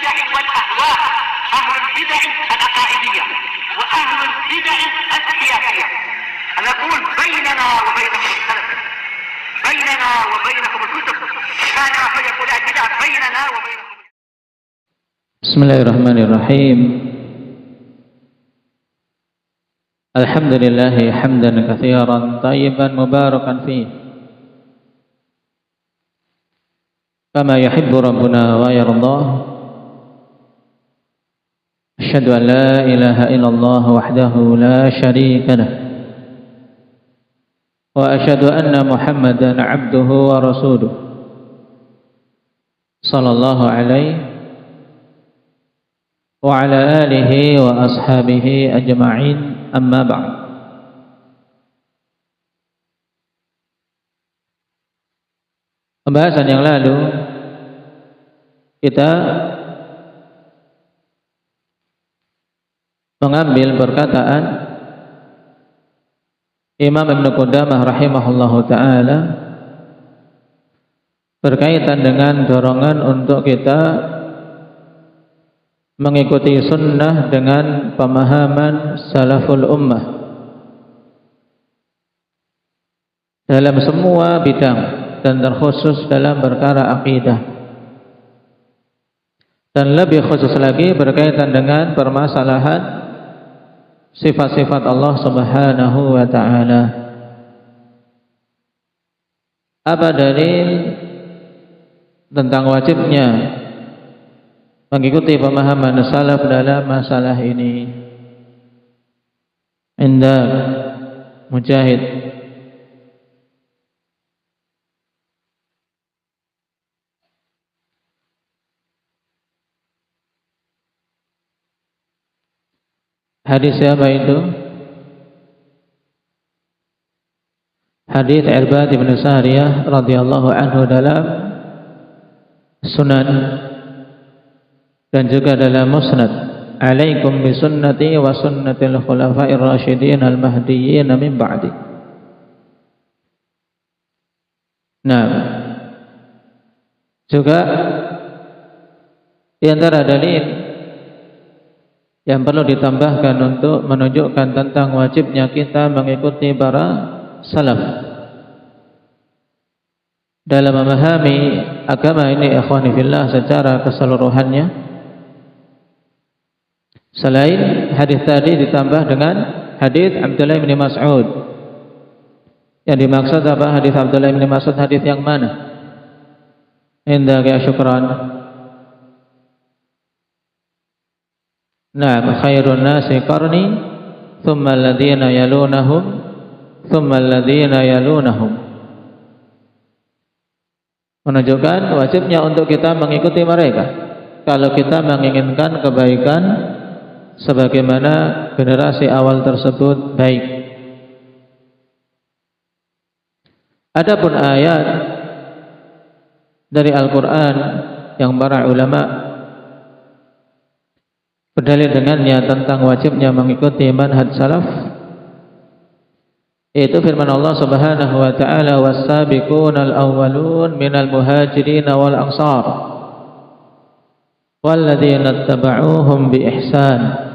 البدع والأهواء، أهل البدع العقائدية وأهل البدع السياسية. نقول بيننا وبينكم السلف، بيننا وبينكم الكتب، كان فيقول البدع بيننا وبينكم. بسم الله الرحمن الرحيم. الحمد لله حمدا كثيرا طيبا مباركا فيه كما يحب ربنا ويرضاه. أشهد أن لا إله إلا الله وحده لا شريك له، وأشهد أن محمدا عبده ورسوله صلى الله عليه وعلى آله وأصحابه أجمعين. Amma ba'd. Pembahasan yang lalu kita mengambil perkataan Imam Ibn Qudamah rahimahullahu ta'ala berkaitan dengan dorongan untuk kita mengikuti sunnah dengan pemahaman salaful ummah dalam semua bidang dan terkhusus dalam perkara akidah, dan lebih khusus lagi berkaitan dengan permasalahan sifat-sifat Allah Subhanahu wa ta'ala. Apa dalil tentang wajibnya mengikuti pemahaman salaf dalam masalah ini? Indah Mujahid. Hadis siapa itu? Hadis Irbad bin Sariyah radhiyallahu anhu dalam Sunan dan juga dalam Musnad. Alaikum bi sunnati wa sunnatil khulafa'ir rasyidin al-mahdiyyin min ba'di. Nah, juga di antara dalil yang perlu ditambahkan untuk menunjukkan tentang wajibnya kita mengikuti para salaf dalam memahami agama ini, ikhwani fillah, secara keseluruhannya. Selain hadis tadi ditambah dengan hadis Abdullah bin Mas'ud. Yang dimaksud apa hadis Abdullah bin Mas'ud? Hadis yang mana? Indah ya syukran. Nah, khairun nasi qarni, thumma alladhina yalunahum, thumma alladhina yalunahum. Menunjukkan wajibnya untuk kita mengikuti mereka kalau kita menginginkan kebaikan sebagaimana generasi awal tersebut baik. Adapun ayat dari Al-Quran yang para ulama berdalil dengannya tentang wajibnya mengikuti manhaj salaf, yaitu firman Allah Subhanahu wa ta'ala, was-sabiqunal awwalun minal muhajirin wal ansar walladzina ittaba'uuhum bi ihsan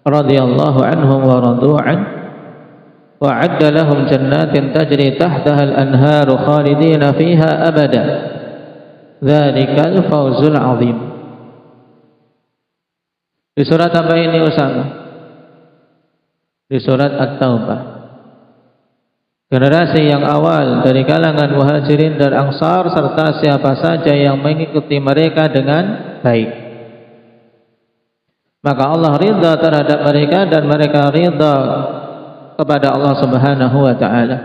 radhiyallahu anhum wa radu an wa 'adda lahum jannatin tajri tahtaha al-anharu khalidina fiha abada dzalikal fawzul 'adzim. Di surat apa ini Usama? Di surat At-Taubah. Generasi yang awal dari kalangan muhajirin dan ansar serta siapa saja yang mengikuti mereka dengan baik, maka Allah ridha terhadap mereka dan mereka ridha kepada Allah Subhanahu wa ta'ala.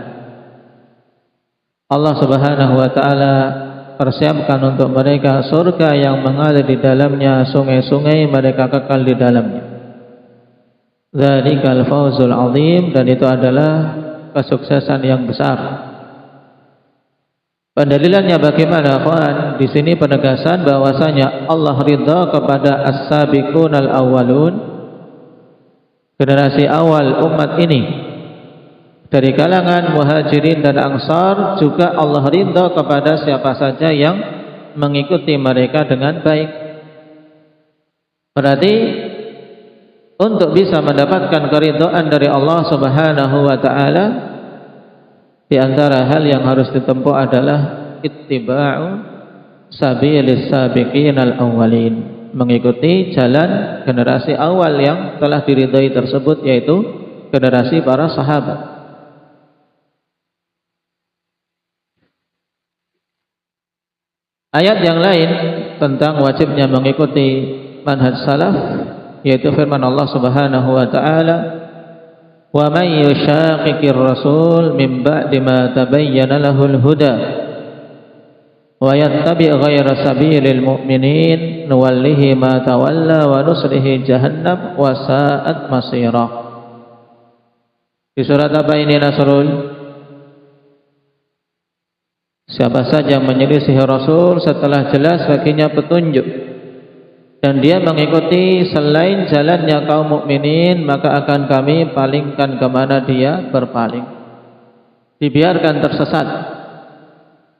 Allah Subhanahu wa ta'ala persiapkan untuk mereka surga yang mengalir di dalamnya sungai-sungai, mereka kekal di dalamnya. Dzalikal fawzul 'adzim, dan itu adalah kesuksesan yang besar. Pendalilannya bagaimana, kawan? Di sini penegasan bahwasanya Allah ridha kepada as-sabiqunal awwalun, generasi awal umat ini dari kalangan muhajirin dan ansar. Juga Allah ridha kepada siapa saja yang mengikuti mereka dengan baik. Berarti untuk bisa mendapatkan keridhaan dari Allah Subhanahu wa taala, di antara hal yang harus ditempuh adalah ittiba'u sabilis sabiqinal awwalin, mengikuti jalan generasi awal yang telah diridhai tersebut, yaitu generasi para sahabat. Ayat yang lain tentang wajibnya mengikuti manhaj salaf, yaitu firman Allah Subhanahu wa taala, "Wa may yushaqiqir rasul min ba'di ma tabayyana lahul huda wa yattabi' ghayra sabilil mu'minin nuwallihi ma tawalla wa nuslihi jahannam wa sa'at masira." Di surat apa ini Nasrul? Siapa saja yang menyelisihi Rasul setelah jelas baginya petunjuk dan dia mengikuti selain jalannya kaum mukminin, maka akan kami palingkan kemana dia berpaling, dibiarkan tersesat,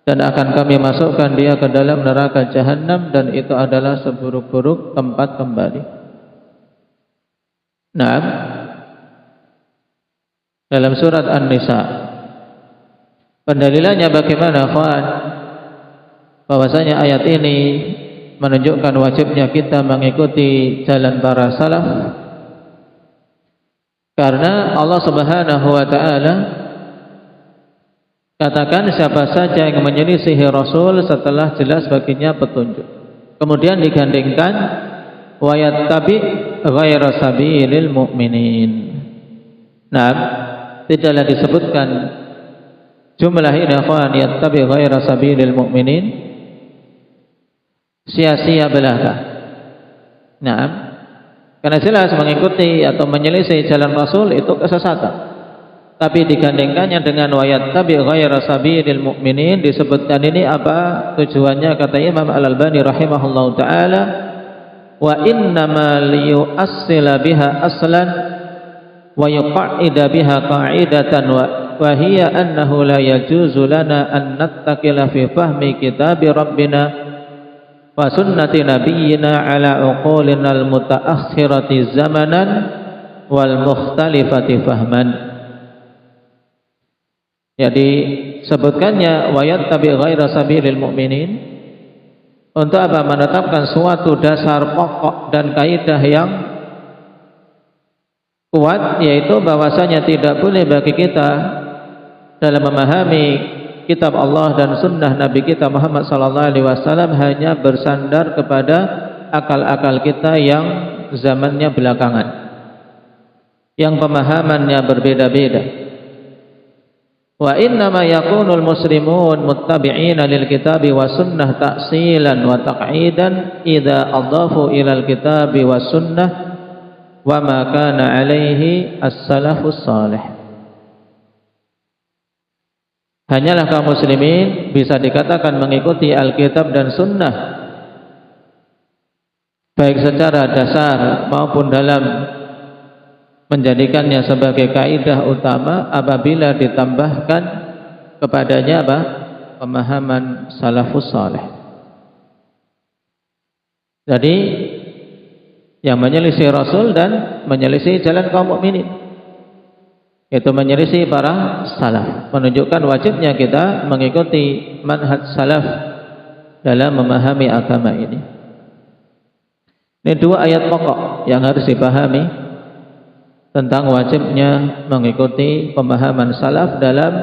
dan akan kami masukkan dia ke dalam neraka jahanam, dan itu adalah seburuk-buruk tempat kembali. Nah, dalam surat An-Nisa, pendalilannya bagaimana, kawan? Bahwasanya ayat ini menunjukkan wajibnya kita mengikuti jalan para salaf, karena Allah Subhanahu wa taala katakan siapa saja yang menyelisihi Rasul setelah jelas baginya petunjuk, kemudian digandingkan wa yattabi' ghaira sabilil mu'minin. Nah, tidaklah disebutkan jumlah ini, akhwan, yattabi' ghaira sabilil mu'minin sia-sia belaka. Nah, karena jelas mengikuti atau menyelisih jalan Rasul itu kesesatan. Tapi digandengkannya dengan wa yattabi' ghaira sabilil mu'minin, disebutkan ini apa tujuannya? Kata Imam Al-Albani rahimahullahu taala, wa innama liyu'assila biha aslan wa yuqa'ida biha qa'idatan wa hiya annahu la yajuzu lana an nattakila fi fahmi kitabi rabbina wa sunnati nabiyyina ala uqulina al-mutaakhirati zamanan wal mukhtalifati fahman. Jadi sebutkannya wa yattabi ghaira sabilil mu'minin untuk apa? Menetapkan suatu dasar pokok dan kaidah yang kuat, yaitu bahwasanya tidak boleh bagi kita dalam memahami kitab Allah dan sunnah Nabi kita Muhammad sallallahu alaihi wasallam hanya bersandar kepada akal-akal kita yang zamannya belakangan, yang pemahamannya berbeda-beda. Wa innama yakunul muslimun muttabi'ina lil kitabi wa sunnah ta'silan wa taq'idan idza adhafu ilal kitabi wa sunnah wa ma kana alaihi as-salafus salih. Hanyalah kaum muslimin bisa dikatakan mengikuti Alkitab dan Sunnah, baik secara dasar maupun dalam menjadikannya sebagai kaidah utama apabila ditambahkan kepadanya apa? Pemahaman salafus salih. Jadi yang menyelisih Rasul dan menyelisih jalan kaum mukminin, itu menyelisih para salaf, menunjukkan wajibnya kita mengikuti manhaj salaf dalam memahami agama ini. Ini dua ayat pokok yang harus dipahami tentang wajibnya mengikuti pemahaman salaf dalam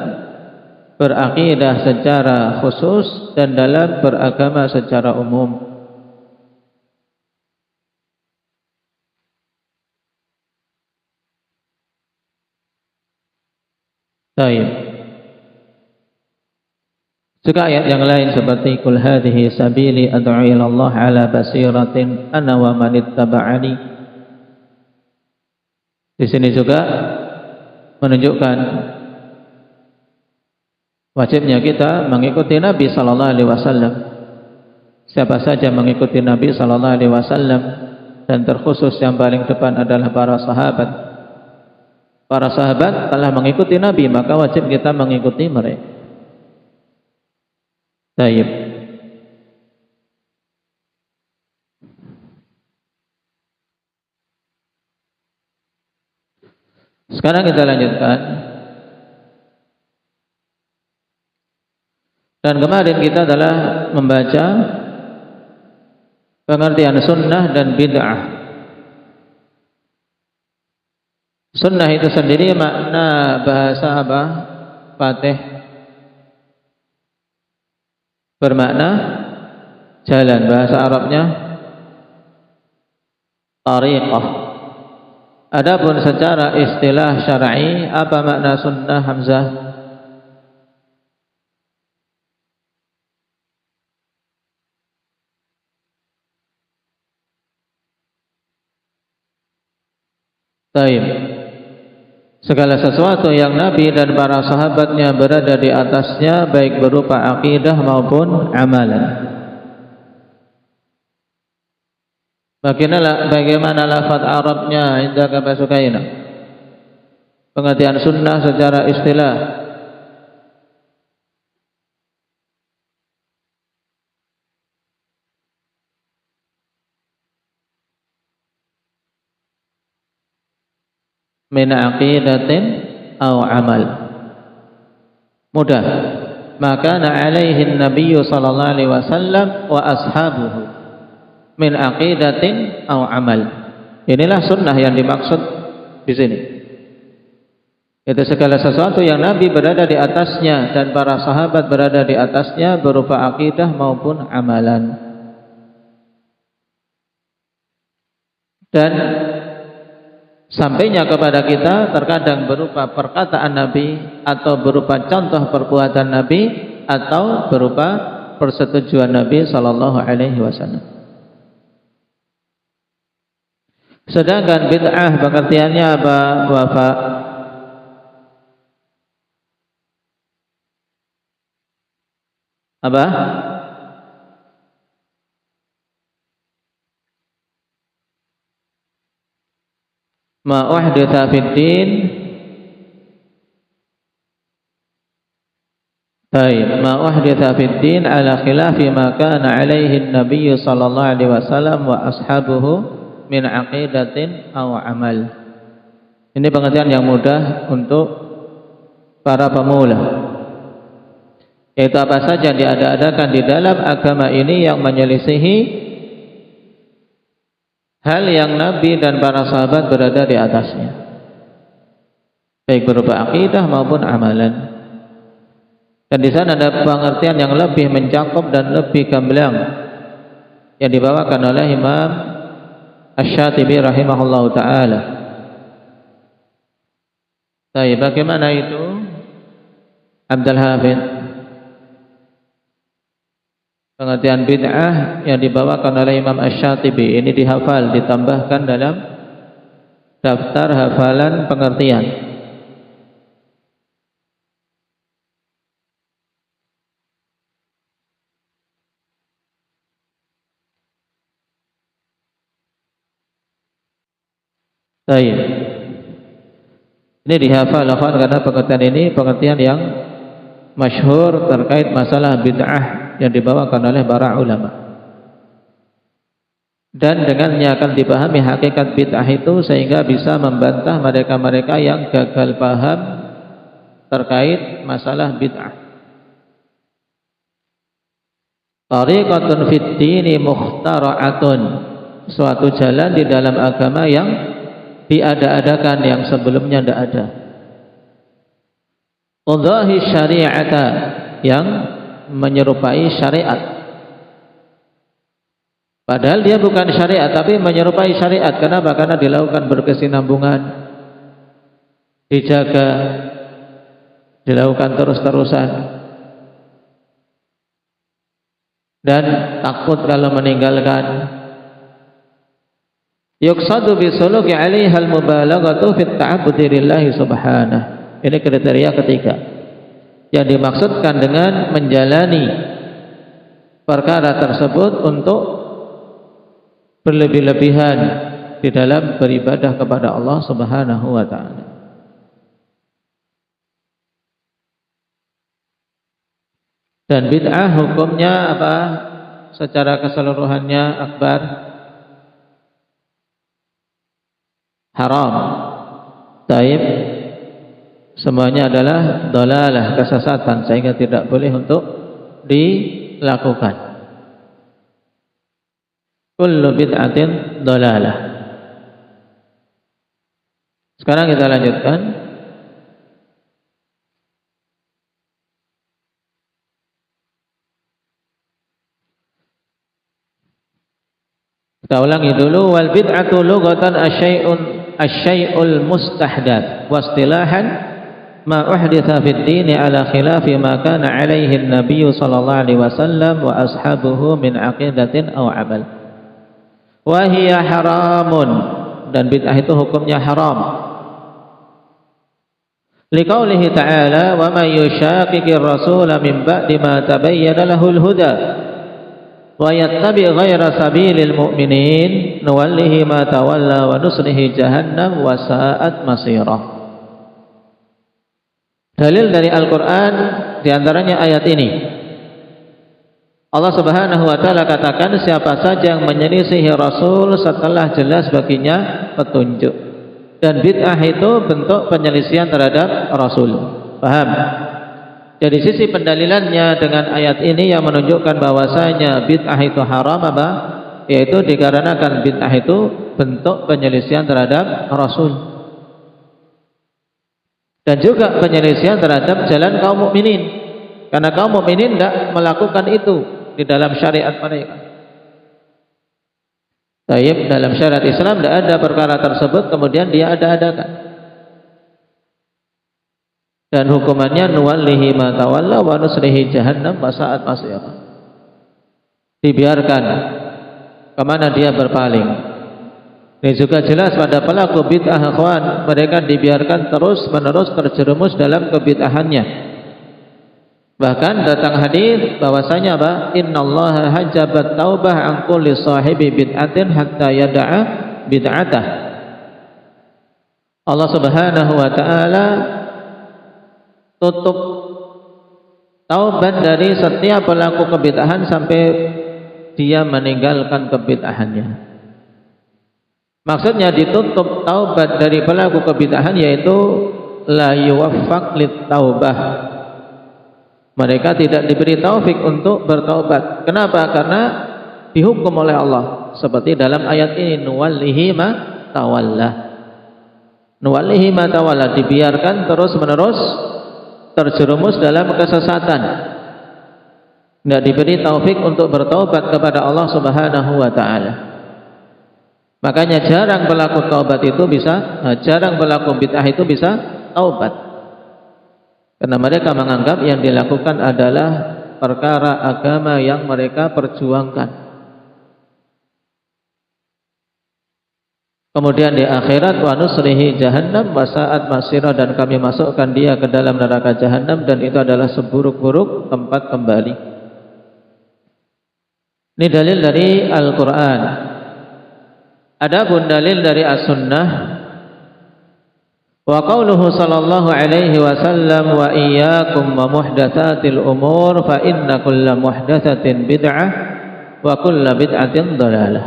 berakidah secara khusus dan dalam beragama secara umum. Baik. Juga ayat yang lain seperti qul hadhihi sabili ad'u ila Allah ala basiratin ana wa man ittaba'ani. Di sini juga menunjukkan wajibnya kita mengikuti Nabi sallallahu alaihi wasallam. Siapa saja mengikuti Nabi sallallahu alaihi wasallam, dan terkhusus yang paling depan adalah para sahabat. Para sahabat telah mengikuti Nabi, maka wajib kita mengikuti mereka. Baik. Sekarang kita lanjutkan. Dan kemarin kita adalah membaca pengertian sunnah dan bid'ah. Sunnah itu sendiri makna bahasa apa? Fatih bermakna jalan, bahasa Arabnya tariqah. Adapun secara istilah syar'i apa makna sunnah, Hamzah? Taib. Segala sesuatu yang Nabi dan para sahabatnya berada di atasnya, baik berupa akidah maupun amalan. Bagaimana lafaz Arabnya indaka Basukaina? Pengertian sunnah secara istilah. Min aqidatin aw amal. Mudah. Maka alaihi Nabi sallallahu alaihi wasallam wa ashabuhu min aqidatin aw amal. Inilah sunnah yang dimaksud di sini. Itu segala sesuatu yang Nabi berada di atasnya dan para sahabat berada di atasnya berupa akidah maupun amalan. Dan sampainya kepada kita terkadang berupa perkataan Nabi atau berupa contoh perbuatan Nabi atau berupa persetujuan Nabi sallallahu alaihi wasallam. Sedangkan bid'ah pengertiannya apa, Wafa? Apa? Ma uhditha fid din. Baik, ma uhditha fid din ala khilafi ma kana alaihi an-nabiy sallallahu alaihi wasallam wa ashabuhu min aqidatin aw amal. Ini pengertian yang mudah untuk para pemula. Yaitu apa saja diada-adakan di dalam agama ini yang menyelisihi hal yang Nabi dan para sahabat berada di atasnya, baik berupa akidah maupun amalan. Dan di sana ada pengertian yang lebih mencakup dan lebih gamblang yang dibawakan oleh Imam Asy-Syatibi rahimahullahu taala. Baik, bagaimana itu Abdul Hafidz? Pengertian bid'ah yang dibawakan oleh Imam Asy-Syatibi ini dihafal, ditambahkan dalam daftar hafalan pengertian. Baik. Ini dihafal karena pengertian ini pengertian yang masyhur terkait masalah bid'ah yang dibawakan oleh para ulama. Dan dengannya akan dipahami hakikat bid'ah itu sehingga bisa membantah mereka-mereka yang gagal paham terkait masalah bid'ah. Tariqatun fid dini mukhtara'atun, suatu jalan di dalam agama yang diada-adakan yang sebelumnya tidak ada. Tudahi syari'ata, yang menyerupai syariat. Padahal dia bukan syariat tapi menyerupai syariat. Kenapa? Karena dilakukan berkesinambungan, dijaga, dilakukan terus-terusan, dan takut kalau meninggalkan. Yuqsadu bisuluki 'alaiha al-mubalaghatu fit ta'abbudi lillahi subhanahu. Ini kriteria ketiga yang dimaksudkan dengan menjalani perkara tersebut untuk berlebih-lebihan di dalam beribadah kepada Allah Subhanahu wa taala. Dan bid'ah hukumnya apa secara keseluruhannya, Akbar? Haram. Taib. semuanya adalah dalalah, kesesatan, sehingga tidak boleh untuk dilakukan. Kullu bid'atin dalalah. Sekarang kita lanjutkan. Kita ulangi dulu. Wal bid'atu lughatan asyai'ul mustahdats wa istilahan ma uhditha fid din ala khilafi ma kana alaihi an-nabiy sallallahu alaihi wasallam wa ashabuhu min aqidatin aw amal. Wa hiya haramun, dan bid'ah itu hukumnya haram. Liqaulihi ta'ala wa may yushaqiqir rasula min ba'di ma tabayyana lahul huda wa yattabi' ghayra sabilil mu'minin nuwallihi ma tawalla wa nuslihi jahannam wa sa'at masirah. Dalil dari Al-Quran diantaranya ayat ini. Allah Subhanahu wa ta'ala katakan, siapa saja yang menyelisihi Rasul setelah jelas baginya petunjuk. Dan bid'ah itu bentuk penyelisihan terhadap Rasul. Paham? Dari sisi pendalilannya dengan ayat ini yang menunjukkan bahwasanya bid'ah itu haram apa? Yaitu dikarenakan bid'ah itu bentuk penyelisihan terhadap Rasul. Dan juga penyelisihan terhadap jalan kaum mukminin. Karena kaum mukminin tidak melakukan itu di dalam syariat mereka. Taib, dalam syariat Islam tidak ada perkara tersebut kemudian dia ada-adakan. Dan hukumannya nuwallihi ma tawalla wa nusrihi jahannam wa sa'at masirah. Dibiarkan kemana dia berpaling. Ini juga jelas pada pelaku bid'ah ikhwan, mereka dibiarkan terus-menerus terjerumus dalam kebid'ahannya. Bahkan datang hadis bahwasanya apa? Innallaha hajabat taubah an kulli sahibi bid'atin hatta yada'a bid'atah. Allah Subhanahu wa taala tutup taubat dari setiap pelaku kebid'ahan sampai dia meninggalkan kebid'ahannya. Maksudnya ditutup taubat dari pelaku kebid'ahan yaitu la yuwaffaq lit taubah. Mereka tidak diberi taufik untuk bertaubat. Kenapa? Karena dihukum oleh Allah. Seperti dalam ayat ini, nuwallihi ma tawalla. Nuwallihi ma tawalla, dibiarkan terus-menerus terjerumus dalam kesesatan. Tidak diberi taufik untuk bertaubat kepada Allah Subhanahu wa taala. Makanya jarang pelaku taubat itu bisa, jarang pelaku bid'ah itu bisa taubat. Karena mereka menganggap yang dilakukan adalah perkara agama yang mereka perjuangkan. Kemudian di akhirat wa nusrihi jahannam wa sa'at masirah, dan kami masukkan dia ke dalam neraka jahannam, dan itu adalah seburuk-buruk tempat kembali. Ini dalil dari Al-Quran. Adapun dalil dari As-Sunnah, wa qauluhu sallallahu alaihi wasallam wa iyyakum wa muhdatsatil umur fa inna kulla muhdatsatin bid'ah wa kulla bid'atin dhalalah.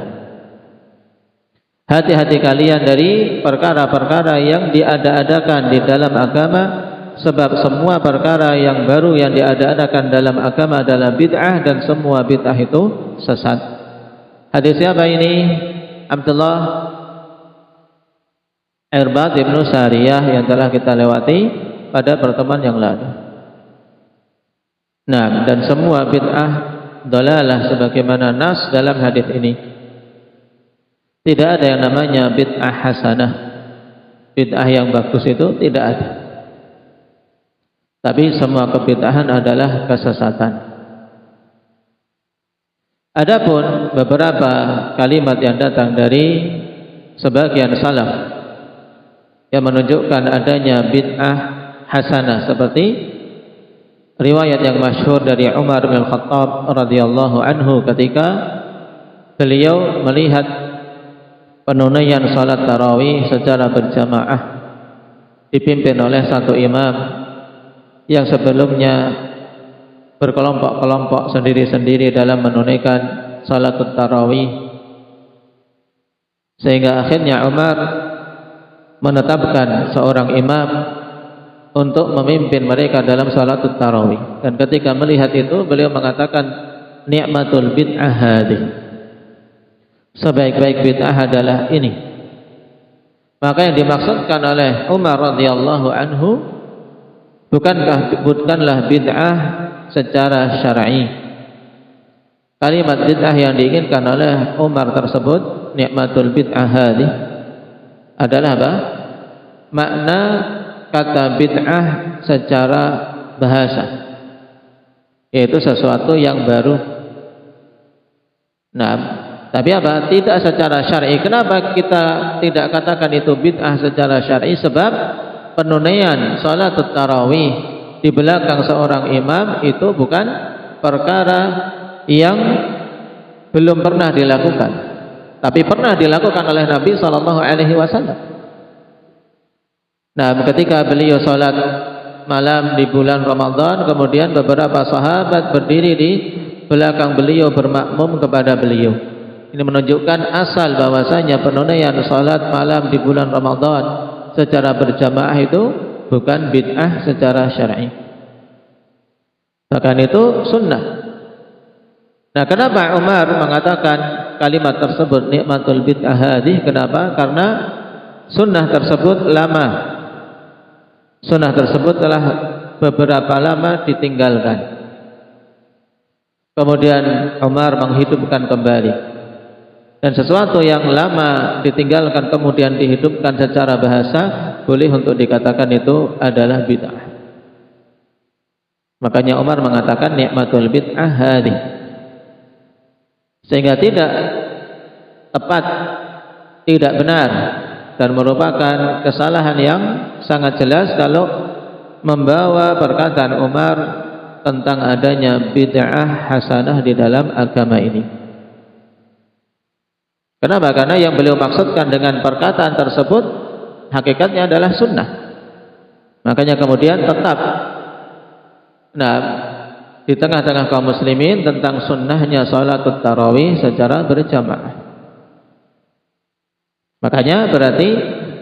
Hati-hati kalian dari perkara-perkara yang diada-adakan di dalam agama, sebab semua perkara yang baru yang diada-adakan dalam agama adalah bid'ah, dan semua bid'ah itu sesat. Hadis siapa ini? Abdullah Irbad ibn Sariyah yang telah kita lewati pada pertemuan yang lalu. Nah, dan semua bid'ah dalalah sebagaimana nas dalam hadis ini. Tidak ada yang namanya bid'ah hasanah. Bid'ah yang bagus itu tidak ada. Tapi semua kebid'ahan adalah kesesatan. Adapun beberapa kalimat yang datang dari sebagian salaf yang menunjukkan adanya bid'ah hasanah, seperti riwayat yang masyhur dari Umar bin Khattab radhiyallahu anhu ketika beliau melihat penunaian salat tarawih secara berjamaah dipimpin oleh satu imam yang sebelumnya berkelompok-kelompok sendiri-sendiri dalam menunaikan salat tarawih, sehingga akhirnya Umar menetapkan seorang imam untuk memimpin mereka dalam salat tarawih. Dan ketika melihat itu beliau mengatakan ni'matul bid'ah hadhihi, sebaik-baik bid'ah adalah ini. Maka yang dimaksudkan oleh Umar radhiyallahu anhu bukanlah bid'ah secara syar'i. Kalimat bid'ah yang diinginkan oleh Umar tersebut, ni'matul bid'ah hadhihi, adalah apa? Makna kata bid'ah secara bahasa, yaitu sesuatu yang baru. Nah, tapi apa? Tidak secara syar'i. Kenapa kita tidak katakan itu bid'ah secara syar'i? Sebab penunaian salat tarawih di belakang seorang imam itu bukan perkara yang belum pernah dilakukan, tapi pernah dilakukan oleh Nabi SAW. Nah, ketika beliau salat malam di bulan Ramadan, kemudian beberapa sahabat berdiri di belakang beliau bermakmum kepada beliau. Ini menunjukkan asal bahwasanya penunaian salat malam di bulan Ramadan secara berjamaah itu bukan bid'ah secara syar'i. Bahkan itu sunnah. Nah, kenapa Umar mengatakan kalimat tersebut nikmatul bid'ah hadhihi? Kenapa? Karena sunnah tersebut lama. Sunnah tersebut telah beberapa lama ditinggalkan. Kemudian Umar menghidupkan kembali. Dan sesuatu yang lama ditinggalkan kemudian dihidupkan secara bahasa, boleh untuk dikatakan itu adalah bid'ah. Makanya Umar mengatakan nikmatul bid'ah hadhihi. Sehingga tidak tepat, tidak benar, dan merupakan kesalahan yang sangat jelas kalau membawa perkataan Umar tentang adanya bid'ah hasanah di dalam agama ini. Kenapa? Karena yang beliau maksudkan dengan perkataan tersebut hakikatnya adalah sunnah. Makanya kemudian tetap di tengah-tengah kaum muslimin tentang sunnahnya salatul tarawih secara berjamaah. Makanya berarti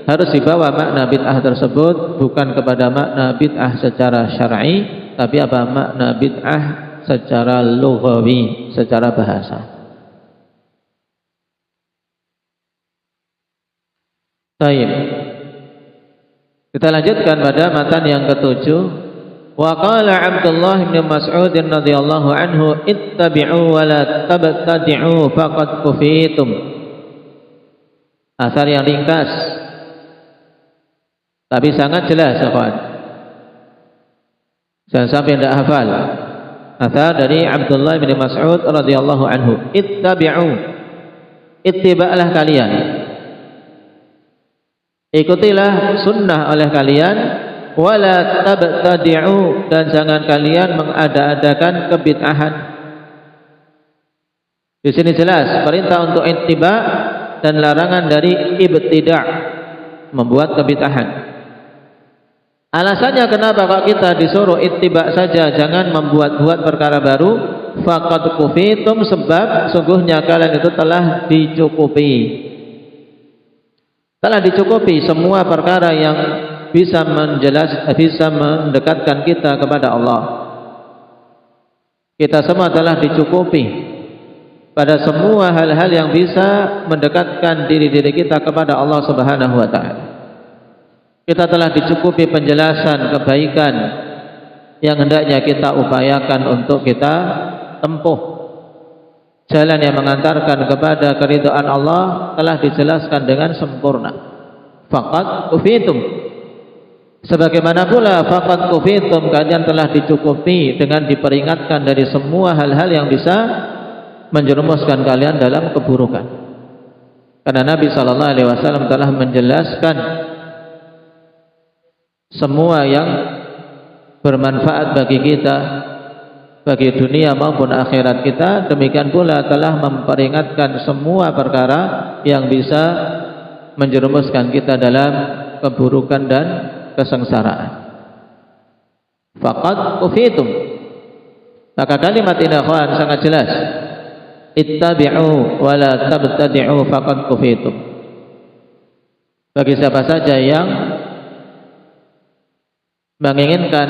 harus dibawa makna bid'ah tersebut bukan kepada makna bid'ah secara syar'i, tapi apa? Makna bid'ah secara lughawi, secara bahasa. Baik. Kita lanjutkan pada matan yang ketujuh. Wa qala Abdullah bin Mas'ud radhiyallahu anhu ittabi'u wa la tabtadi'u faqad kufitum. Asar yang ringkas tapi sangat jelas, kawan. Jangan sampai tidak hafal. Asar dari Abdullah bin Mas'ud radhiyallahu anhu, ittabi'u, ittiba'lah kalian, ikutilah sunnah oleh kalian, wala tabtadi'u, dan jangan kalian mengada-adakan kebid'ahan. Di sini jelas perintah untuk ittiba' dan larangan dari ibtida', membuat kebid'ahan. Alasannya kenapa kok kita disuruh ittiba' saja, jangan membuat-buat perkara baru? Faqad kufitum, sebab sungguhnya kalian itu telah dicukupi. Telah dicukupi semua perkara yang bisa mendekatkan kita kepada Allah. Kita semua telah dicukupi pada semua hal-hal yang bisa mendekatkan diri-diri kita kepada Allah Subhanahu wa taala. Kita telah dicukupi penjelasan kebaikan yang hendaknya kita upayakan untuk kita tempuh. Jalan yang mengantarkan kepada keridhaan Allah telah dijelaskan dengan sempurna. Faqad kufitum. Sebagaimana pula faqad kufitum, kalian telah dicukupi dengan diperingatkan dari semua hal-hal yang bisa menjerumuskan kalian dalam keburukan. Karena Nabi SAW telah menjelaskan semua yang bermanfaat bagi kita, bagi dunia maupun akhirat kita. Demikian pula telah memperingatkan semua perkara yang bisa menjerumuskan kita dalam keburukan dan kesengsaraan. Faqad kufitum. Maka kalimat ini sangat jelas. Ittabi'u wa la tabtadi'u faqad kufitum. Bagi siapa saja yang menginginkan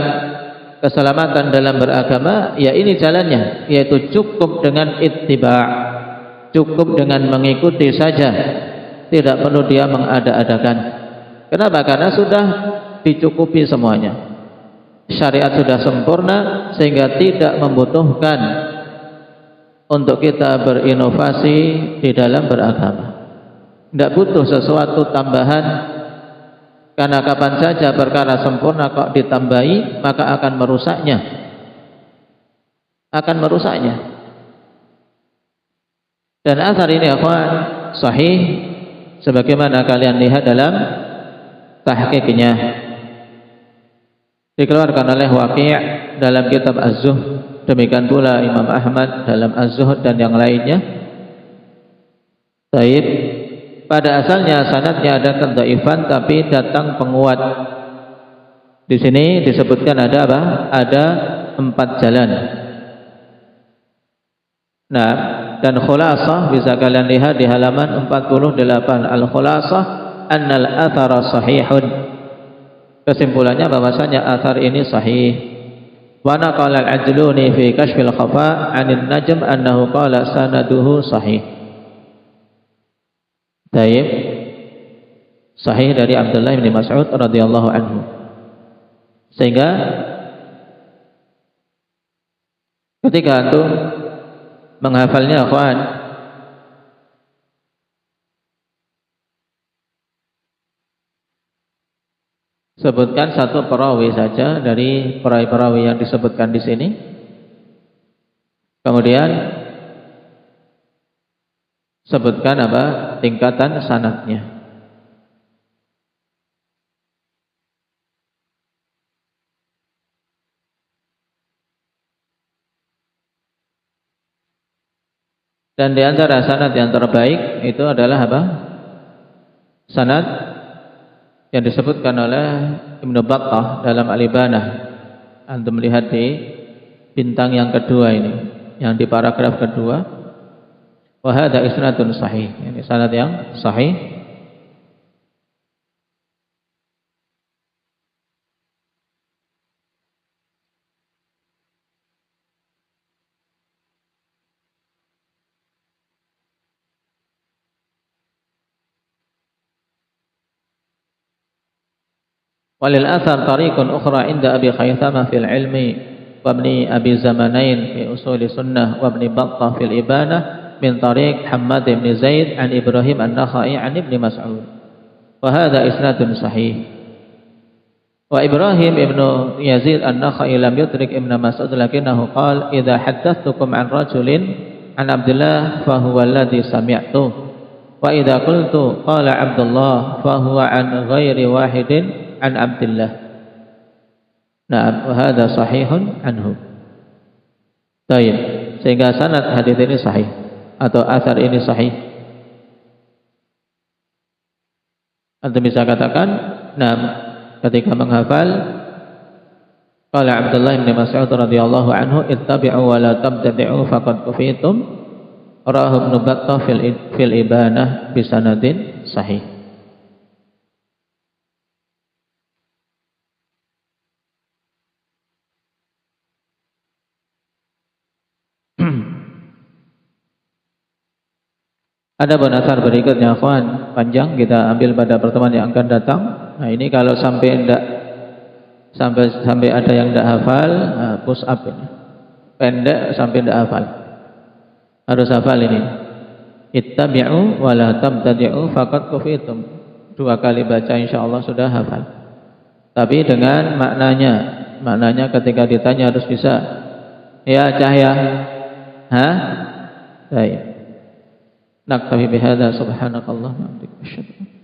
keselamatan dalam beragama, ya ini jalannya, yaitu cukup dengan ittiba', cukup dengan mengikuti saja, tidak perlu dia mengada-adakan. Kenapa? Karena sudah dicukupi semuanya. Syariat sudah sempurna sehingga tidak membutuhkan untuk kita berinovasi di dalam beragama. Tidak butuh sesuatu tambahan, karena kapan saja perkara sempurna kok ditambahi, maka akan merusaknya. Akan merusaknya. Dan asar ini akhwan sahih sebagaimana kalian lihat dalam tahqiqnya. Dikeluarkan oleh Waqi' dalam kitab Az-Zuhd, demikian pula Imam Ahmad dalam Az-Zuhd dan yang lainnya. Taib, pada asalnya sanadnya ada kedhaifan tapi datang penguat. Di sini disebutkan ada apa? Ada 4 jalan. Nah, dan khulasah bisa kalian lihat di halaman 48. Al-khulasah annal athara sahihun. Kesimpulannya bahwasanya athar ini sahih. Wa naqala al-Ajluni fi Kashfil Khafa 'anil Najm annahu qala sanaduhu sahih. Taib, sahih dari Abdullah bin Mas'ud radhiyallahu anhu. Sehingga ketika antum menghafalnya akhwan, sebutkan satu perawi saja dari perawi-perawi yang disebutkan di sini. Kemudian sebutkan apa? Tingkatan sanadnya. Dan di antara sanad yang terbaik itu adalah apa? Sanad yang disebutkan oleh Ibnu Battah dalam Al-Ibanah. Antum melihat di bintang yang kedua ini, yang di paragraf kedua. Wa hadza isnadun sahih. Ini sanad yang sahih. Walil athar tariqun ukhra inda Abi Khaythama fil ilmi wa ibni Abi Zamanain fi usul sunnah wa ibni Battah fil Ibanah min tariq Hammad bin Zaid an Ibrahim an-Nakhai an Ibni Mas'ud. Wa hadha isnadun sahih. Wa Ibrahim ibnu Yazid an-Nakhai lam yudrik Ibn Mas'ud lakinnahu qala idza haddathtukum an rajulin an Abdullah fa huwa alladhi sami'tu wa idza qultu qala Abdullah fa huwa an ghairi wahidin an Abdullah. Nah, hadza sahihun anhu. Baik, sehingga sanad hadis ini sahih atau asar ini sahih. Anda bisa katakan, nah, ketika menghafal qala Abdullah bin Mas'ud radhiyallahu anhu ittabi'u wa la tabtadi'u faqad kufitum rawahu Ibnu Battah fil Ibanah bi sanadin sahih. Ada bonasar berikutnya, kawan, panjang, kita ambil pada pertemuan yang akan datang. Nah, ini kalau sampai ada yang tidak hafal, push up ini. Pendek sampai tidak hafal. Harus hafal ini. Ittabi'u wa la tabtadi'u faqad kufitum. 2 kali baca insyaallah sudah hafal. Tapi dengan maknanya. Maknanya ketika ditanya harus bisa. Ya Cahya. Hah? Baik. Naktafi bihadza subhanakallahumma wa bihamdika asyhadu